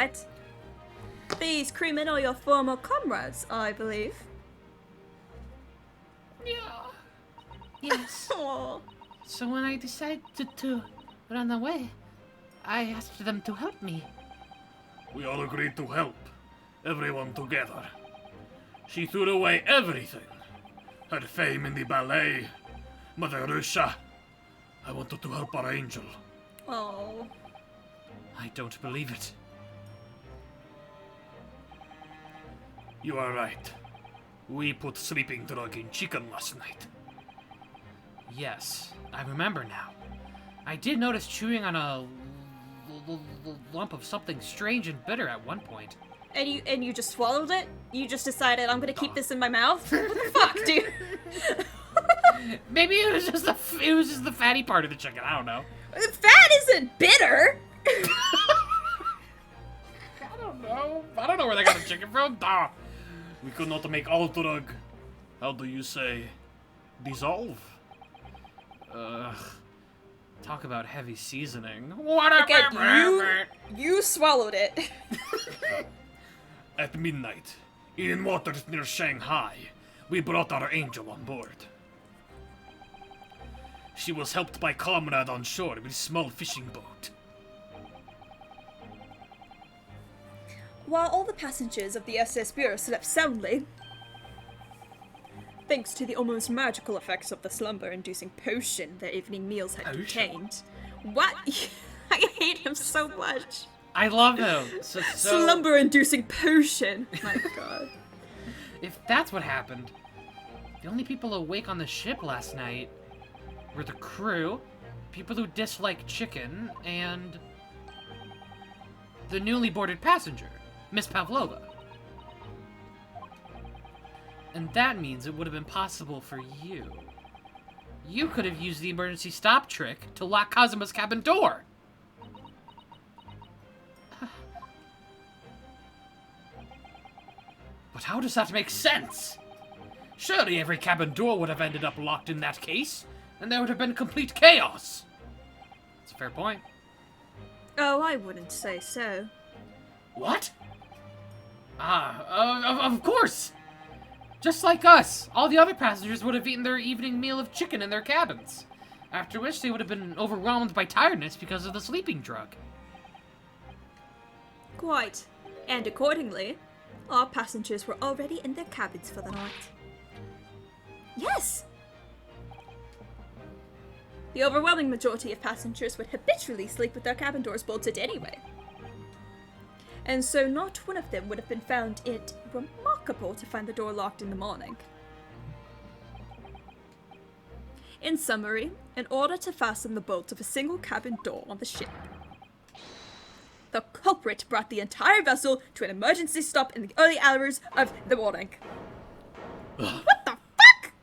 threat. These crewmen are your former comrades, I believe. Yeah. Yes. Aww. So when I decided to run away, I asked them to help me. We all agreed to help. Everyone together. She threw away everything. Her fame in the ballet. Mother Russia. I wanted to help our angel. Oh. I don't believe it. You are right. We put sleeping drug in chicken last night. Yes, I remember now. I did notice chewing on a lump of something strange and bitter at one point. And you just swallowed it? You just decided I'm gonna keep this in my mouth? What the fuck, dude? Maybe it was just the fatty part of the chicken. I don't know. Fat isn't bitter. I don't know where they got the chicken from. Duh. We could not make all drug. How do you say? Dissolve? Talk about heavy seasoning. What Again, you swallowed it. At midnight, in waters near Shanghai, we brought our angel on board. She was helped by comrade on shore with a small fishing boat. While all the passengers of the SS Bureau slept soundly, thanks to the almost magical effects of the slumber-inducing potion their evening meals had contained. What? I hate him so much. I love him. So Slumber-inducing potion. My god. If that's what happened, the only people awake on the ship last night were the crew, people who dislike chicken, and the newly boarded passenger, Miss Pavlova. And that means it would have been possible for you. You could have used the emergency stop trick to lock Kazuma's cabin door. But how does that make sense? Surely every cabin door would have ended up locked in that case, and there would have been complete chaos. That's a fair point. Oh, I wouldn't say so. What? Of course! Just like us, all the other passengers would have eaten their evening meal of chicken in their cabins, after which they would have been overwhelmed by tiredness because of the sleeping drug. Quite. And accordingly, our passengers were already in their cabins for the night. Yes! The overwhelming majority of passengers would habitually sleep with their cabin doors bolted anyway. And so not one of them would have been found it remarkable to find the door locked in the morning. In summary, in order to fasten the bolts of a single cabin door on the ship, the culprit brought the entire vessel to an emergency stop in the early hours of the morning. What the fuck?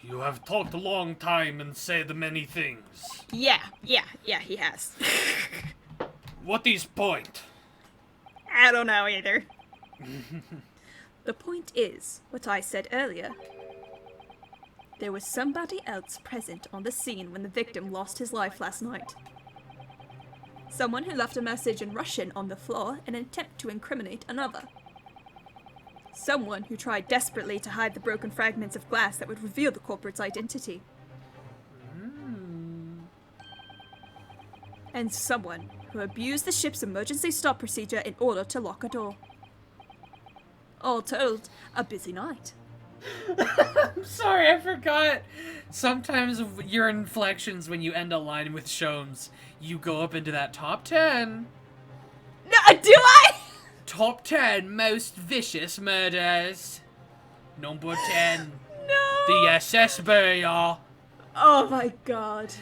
You have talked a long time and said many things. Yeah, he has. What is point? I don't know either. The point is, what I said earlier. There was somebody else present on the scene when the victim lost his life last night. Someone who left a message in Russian on the floor in an attempt to incriminate another. Someone who tried desperately to hide the broken fragments of glass that would reveal the culprit's identity. And someone who abused the ship's emergency stop procedure in order to lock a door. All told, a busy night. I'm sorry, I forgot. Sometimes your inflections when you end a line with Shomes, you go up into that top 10. No, do I? Top 10 most vicious murders. Number 10. No. The SSB, y'all. Oh my god.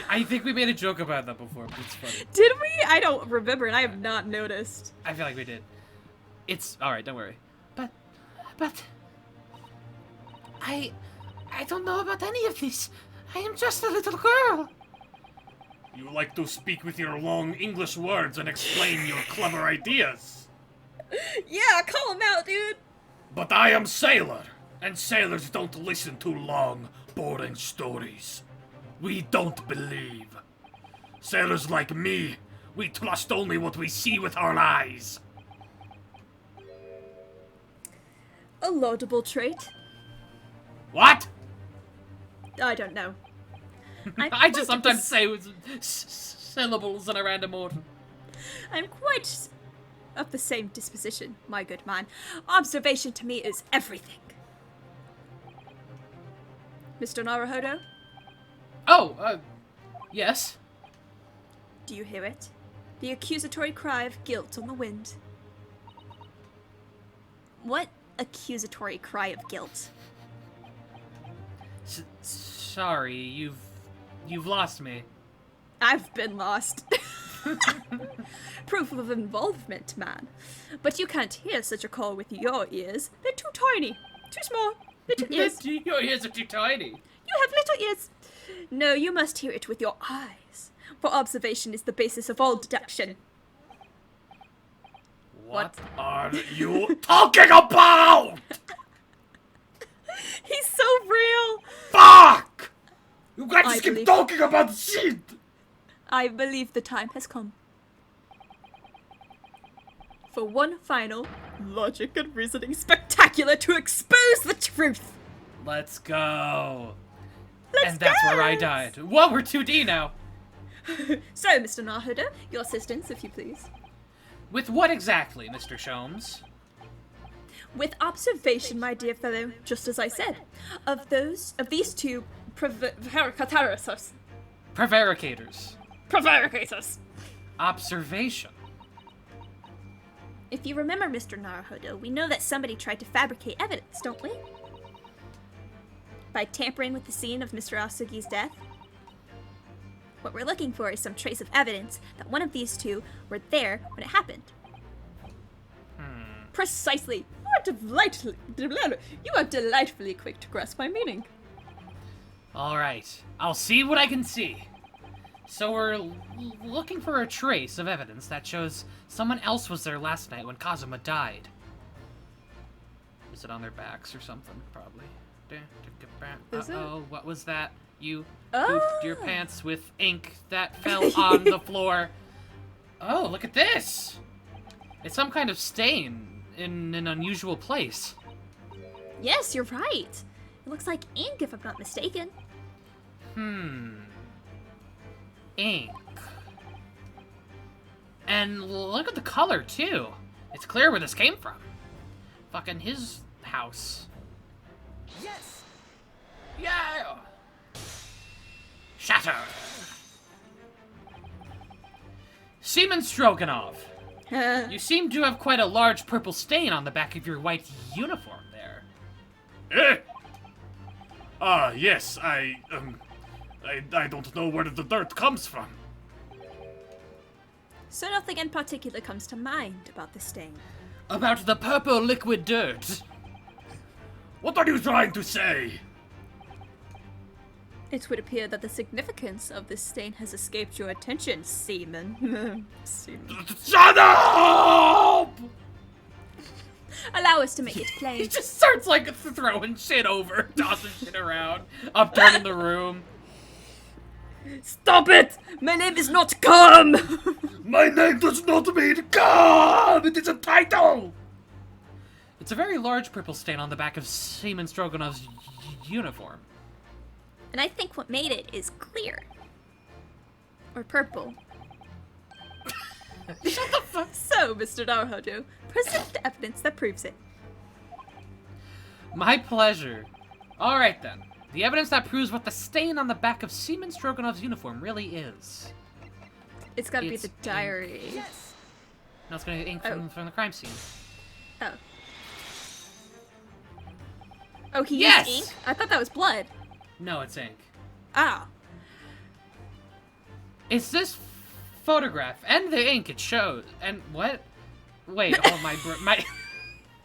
I think we made a joke about that before, but it's funny. Did we? I don't remember, and I have not noticed. I feel like we did. It's alright, don't worry. But I don't know about any of this. I am just a little girl. You like to speak with your long English words and explain your clever ideas. Yeah, call him out, dude. But I am sailor, and sailors don't listen to long, boring stories. We don't believe. Sailors like me, we trust only what we see with our eyes. A laudable trait. What? I don't know. I just sometimes say with syllables in a random order. I'm quite of the same disposition, my good man. Observation to me is everything. Mr. Naruhodo, Oh, yes. do you hear it? The accusatory cry of guilt on the wind. What accusatory cry of guilt? Sorry, you've lost me. I've been lost. Proof of involvement, man. But you can't hear such a call with your ears. They're too tiny. Too small. Little ears. Your ears are too tiny. You have little ears. No, you must hear it with your eyes. For observation is the basis of all deduction. What are you talking about? He's so real. Fuck! You guys I just keep believe- talking about shit! I believe the time has come. For one final logic and reasoning spectacular to expose the truth. Let's go. Let's And that's where I dance. died. Whoa, we're 2D now. So, Mr. Nahuda, your assistance, if you please. With what exactly, Mr. Sholmes? With observation, my dear fellow, just as I said, of these two prevaricators. Prevaricators. Observation. If you remember, Mr. Naruhodo, we know that somebody tried to fabricate evidence, don't we? By tampering with the scene of Mr. Asugi's death. What we're looking for is some trace of evidence that one of these two were there when it happened. Precisely. You are delightfully quick to grasp my meaning. Alright, I'll see what I can see. So we're looking for a trace of evidence that shows someone else was there last night when Kazuma died. Is it on their backs or something? Probably. Is it? Uh-oh, what was that? You Oh. poofed your pants with ink that fell on the floor. Oh, look at this! It's some kind of stain in an unusual place. Yes, you're right. It looks like ink, if I'm not mistaken. Ink. And look at the color, too. It's clear where this came from. Fucking his house. Yes! Yeah! Shatter! Seaman Stroganoff, you seem to have quite a large purple stain on the back of your white uniform there. Eh? Yes, I don't know where the dirt comes from. So nothing in particular comes to mind about the stain. About the purple liquid dirt. What are you trying to say? It would appear that the significance of this stain has escaped your attention, Seaman. Seaman. Shut up! Allow us to make it He plain. just starts like throwing shit over, tossing shit around, upturning the room. Stop it! My name is not Calm! My name does not mean God! It is a title! It's a very large purple stain on the back of Seaman Stroganoff's uniform. And I think what made it is clear. Or purple. Shut the fuck. So, Mr. Naruhodo, present the evidence that proves it. My pleasure. Alright then. The evidence that proves what the stain on the back of Seaman Stroganoff's uniform really is. It's gotta be It's the diary. Yes! No, it's gonna be ink from the crime scene. Oh. Oh, he Yes! used ink? I thought that was blood. No, it's ink. Ah. It's this photograph and the ink it shows. And what? Wait, oh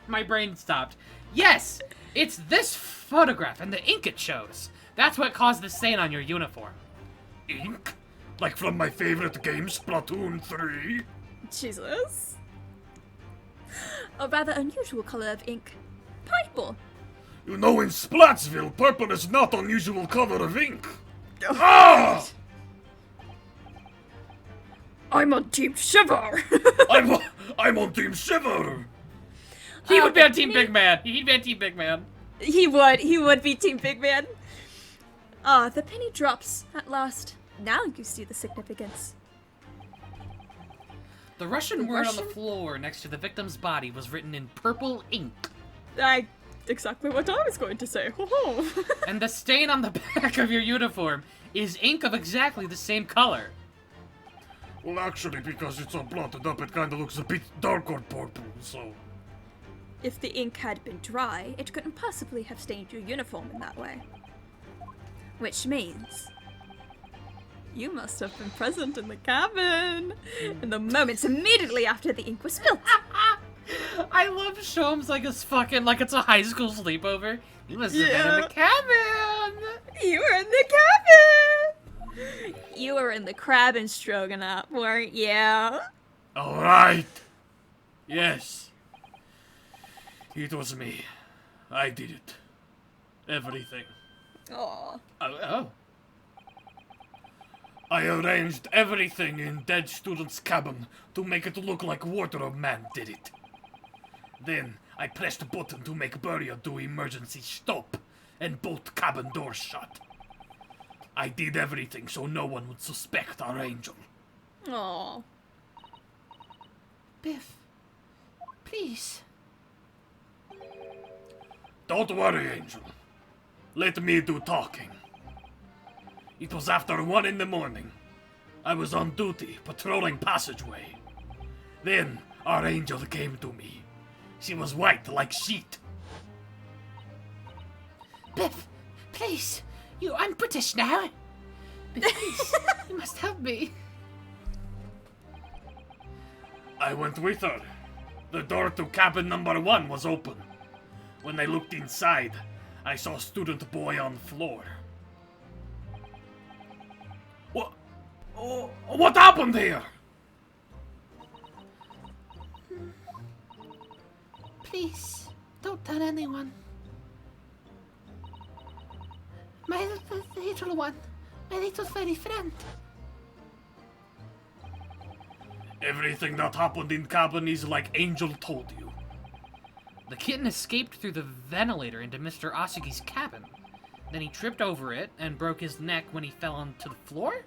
my brain stopped. Yes, it's this photograph and the ink it shows. That's what caused the stain on your uniform. Ink? Like from my favorite game, Splatoon 3? Jesus. A rather unusual color of ink. Purple. You know, in Splatsville, purple is not unusual color of ink. Ah! I'm on Team Shiver. I'm on Team Shiver. He would be the on Team penny- Big Man. He'd be on Team Big Man. He would be Team Big Man. Ah, the penny drops at last. Now you see the significance. The Russian The word on the Russian- floor next to the victim's body was written in purple ink. Exactly what I was going to say. Ho ho. And the stain on the back of your uniform is ink of exactly the same color. Well, actually, because it's all blotted up, it kind of looks a bit darker purple, so... If the ink had been dry, it couldn't possibly have stained your uniform in that way. Which means... you must have been present in the cabin in the moments immediately after the ink was spilled. I love Sholmes like it's fucking like it's a high school sleepover. You must have been in the cabin. You were in the cabin! You were in the crab and stroganoff, weren't you? Alright. Yes. It was me. I did it. Everything. Aw. Oh. I arranged everything in dead student's cabin to make it look like Wardrobe Man did it. Then I pressed a button to make burial do emergency stop, and both cabin doors shut. I did everything so no one would suspect our angel. Aw. Biff, please. Don't worry, Angel. Let me do talking. It was after 1 in the morning. I was on duty, patrolling passageway. Then, our angel came to me. She was white like sheet. Biff, please. I'm British now. Biff, please. You must help me. I went with her. The door to cabin number 1 was open. When I looked inside, I saw student boy on floor. What happened here? Please, don't tell anyone. My little one. My little furry friend. Everything that happened in cabin is like Angel told you. The kitten escaped through the ventilator into Mr. Osugi's cabin. Then he tripped over it and broke his neck when he fell onto the floor?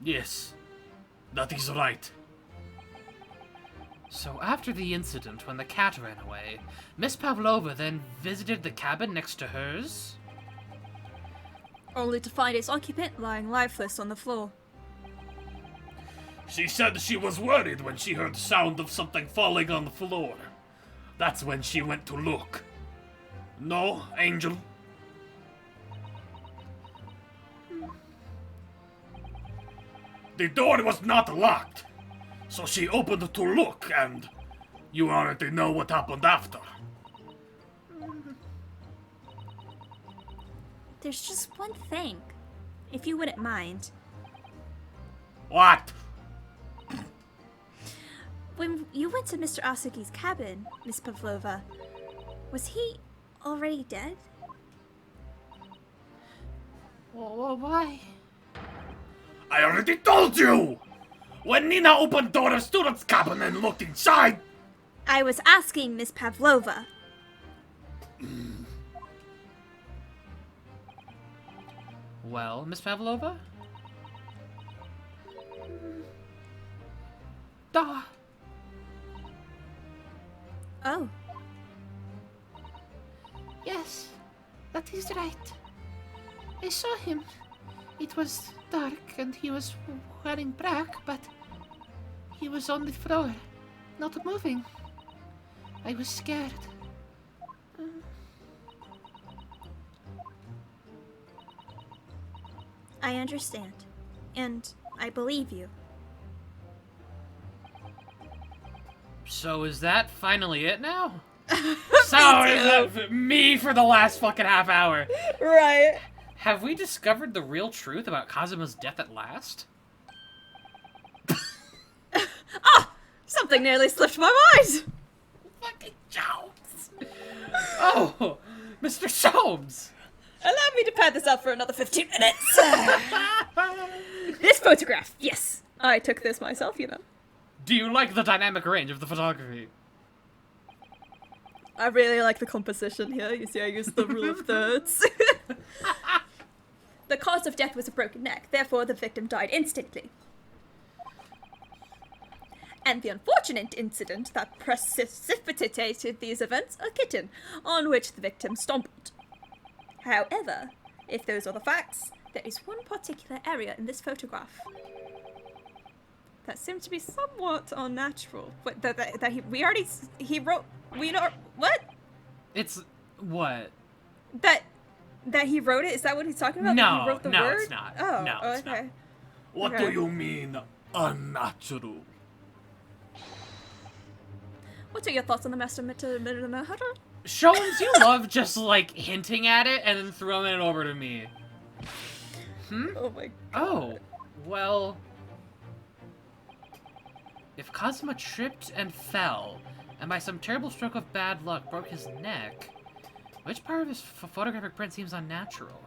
Yes, that is right. So after the incident when the cat ran away, Miss Pavlova then visited the cabin next to hers? Only to find its occupant lying lifeless on the floor. She said she was worried when she heard the sound of something falling on the floor. That's when she went to look. No, Angel? The door was not locked, so she opened to look, and you already know what happened after. There's just one thing, if you wouldn't mind. What? When you went to Mr. Osugi's cabin, Miss Pavlova, was he already dead? Well, why? I already told you! When Nina opened door of student's cabin and looked inside, I was asking Miss Pavlova. Well, Miss Pavlova? Da. Oh, Yes, that is right. I saw him. It was dark and he was wearing black, but he was on the floor, not moving. I was scared. I understand. And I believe you. So is that finally it now? So is that me for the last fucking half hour? Right. Have we discovered the real truth about Kazuma's death at last? Something nearly slipped my mind. Fucking Sholmes! Oh, Mr. Sholmes! Allow me to pad this out for another 15 minutes. This photograph, yes. I took this myself, you know. Do you like the dynamic range of the photography? I really like the composition here. You see, I used the rule of thirds. The cause of death was a broken neck, therefore the victim died instantly. And the unfortunate incident that precipitated these events, a kitten, on which the victim stumbled. However, if those are the facts, there is one particular area in this photograph that seemed to be somewhat unnatural. But he wrote, we know, what? It's what? That he wrote it? Is that what he's talking about? No, That he wrote the no, word? it's not. Oh, No, okay. it's not. What Okay. do you mean, unnatural? What are your thoughts on the master Shones, you love just like hinting at it and then throwing it over to me. Oh my. Oh, well. If Kazuma tripped and fell, and by some terrible stroke of bad luck broke his neck, which part of his photographic print seems unnatural?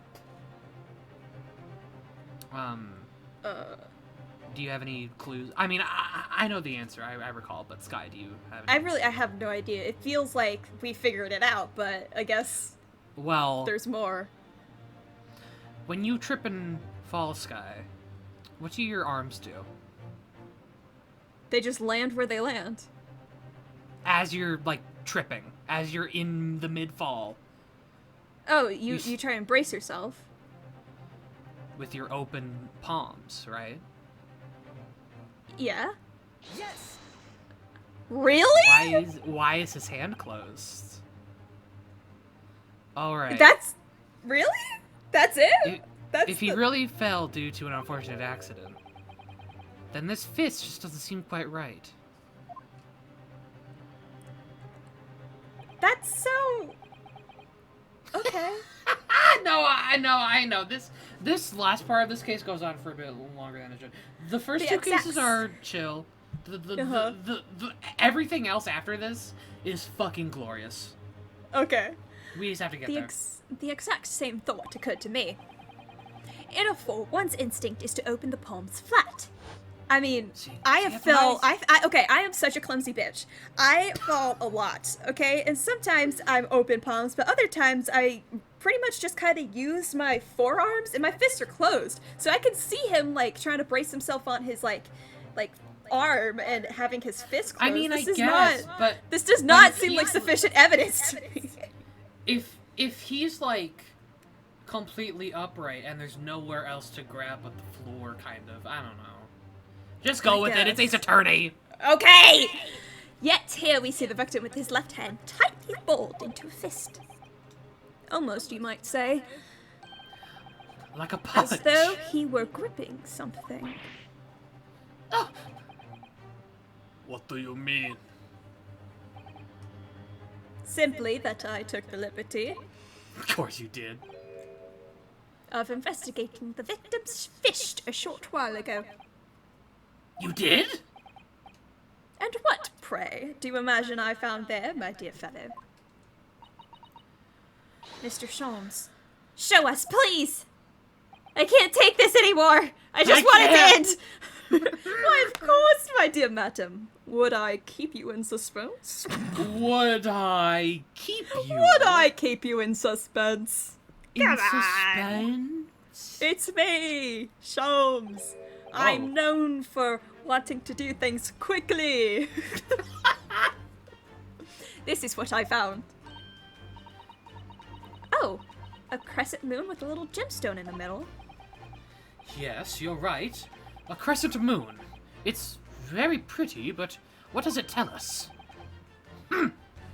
Do you have any clues? I mean, I know the answer, I recall, but Sky, do you have any? I have no idea. It feels like we figured it out, but I guess Well, there's more. when you trip and fall, Sky, what do your arms do? They just land where they land. As you're, like, tripping, as you're in the mid-fall, Oh, you try and brace yourself. with your open palms, right? Yeah. Yes! Really? Why is his hand closed? Alright. That's really? That's it? If he really fell due to an unfortunate accident, then this fist just doesn't seem quite right. That's so. Okay. No, I know. This last part of this case goes on for a bit longer than it should. The first The two exacts. cases are chill. Uh-huh. The everything else after this is fucking glorious. Okay. We just have to get there. The exact same thought occurred to me. In a fall, one's instinct is to open the palms flat. I mean, I have fell. Okay, I am such a clumsy bitch. I fall a lot. Okay, and sometimes I'm open palms, but other times I pretty much just kind of use my forearms and my fists are closed, so I can see him like trying to brace himself on his like arm and having his fist closed. I mean, this I is guess, not, but this does not when seem he- like sufficient evidence to me. if he's like completely upright and there's nowhere else to grab but the floor, kind of, I don't know. Just go with it. It's Ace Attorney. Okay! Yet here we see the victim with his left hand tightly balled into a fist. Almost, you might say, Like a punch. as though he were gripping something. What do you mean? Simply that I took the liberty Of course you did. of investigating the victim's fist a short while ago. You did? And what, pray, do you imagine I found there, my dear fellow? Mr. Sholmes, show us, please! I can't take this anymore! I just want it to end! Why, of course, my dear madam. Would I keep you in suspense? Would I keep you? Would I keep you in suspense? in Come suspense? It's me, Sholmes. I'm known for wanting to do things quickly. This is what I found. Oh, a crescent moon with a little gemstone in the middle. Yes, you're right. A crescent moon. It's very pretty, but what does it tell us?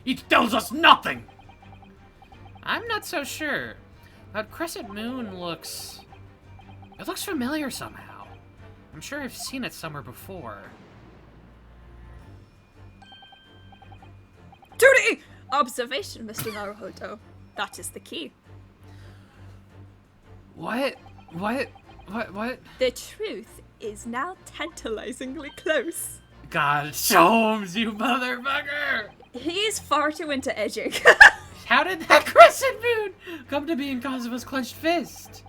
It tells us nothing! I'm not so sure. That crescent moon looks... It looks familiar somehow. I'm sure I've seen it somewhere before. Duty! Observation, Mr. Naruhodo. That is the key. What? The truth is now tantalizingly close. God, Sholmes, you motherfucker! He's far too into edging. How did that crescent moon come to be in Kazuma's clenched fist?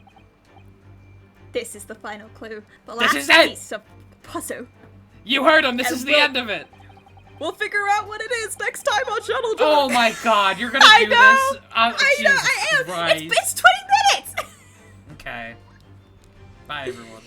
This is the final clue. The This last is it! piece of the puzzle. You heard him. This And is the we'll- end of it. We'll figure out what it is next time on Shuttle Talk. Oh my God! You're gonna I do know! this? I know, Jesus I am! Christ. It's 20 minutes! Okay. Bye, everyone.